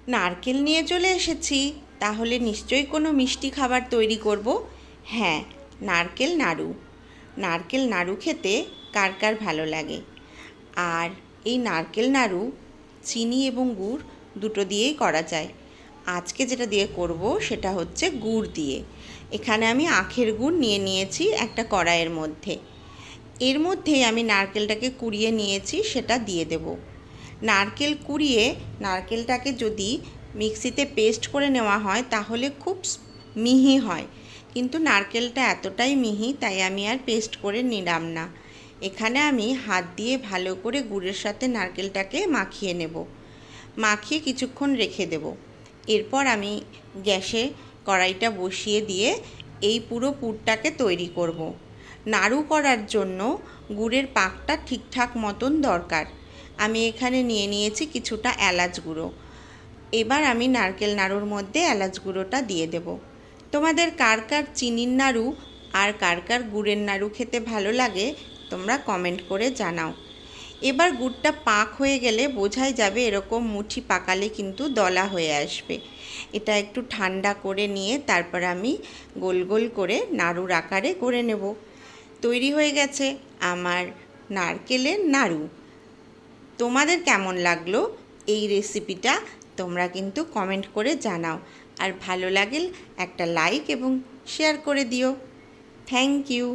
নারকেল নিয়ে চলে এসেছি, তাহলে নিশ্চয়ই কোনো মিষ্টি খাবার তৈরি করব। হ্যাঁ, নারকেল নাড়ু। নারকেল নাড়ু খেতে কার কার ভালো লাগে। আর এই নারকেল নাড়ু চিনি এবং গুড় দুটো দিয়েই করা যায়। আজকে যেটা দিয়ে করব সেটা হচ্ছে গুড় দিয়ে। এখানে আমি আখের গুড় নিয়ে নিয়েছি একটা কড়াইয়ের মধ্যে। এর মধ্যেই আমি নারকেলটাকে কুড়িয়ে নিয়েছি, সেটা দিয়ে দেব। নারকেল কুড়িয়ে নারকেলটাকে যদি মিক্সিতে পেস্ট করে নেওয়া হয় তাহলে খুব মিহি হয়, কিন্তু নারকেলটা এতটাই মিহি তাই আমি আর পেস্ট করে নিলাম না। এখানে আমি হাত দিয়ে ভালো করে গুড়ের সাথে নারকেলটাকে মাখিয়ে নেব। মাখিয়ে কিছুক্ষণ রেখে দেব। এরপর আমি গ্যাসে কড়াইটা বসিয়ে দিয়ে এই পুরো পুরটাকে তৈরি করব। নাড়ু করার জন্য গুড়ের পাকটা ঠিকঠাক মতন দরকার। আমি এখানে নিয়ে নিয়েছি কিছুটা এলাচ গুঁড়ো। এবার আমি নারকেল নাড়ুর মধ্যে এলাচ গুঁড়োটা দিয়ে দেব। তোমাদের কার কার চিনির নাড়ু আর কার কার গুড়ের নাড়ু খেতে ভালো লাগে তোমরা কমেন্ট করে জানাও। এবার গুড়টা পাক হয়ে গেলে বোঝাই যাবে, এরকম মুঠি পাকালে কিন্তু দলা হয়ে আসবে। এটা একটু ঠান্ডা করে নিয়ে তারপর আমি গোল গোল করে নাড়ুর আকারে করে নেব। তৈরি হয়ে গেছে আমার নারকেলের নাড়ু। তোমাদের কেমন লাগলো এই রেসিপিটা তোমরা কিন্তু কমেন্ট করে জানাও। আর ভালো লাগলে একটা লাইক এবং শেয়ার করে দিও। Thank you.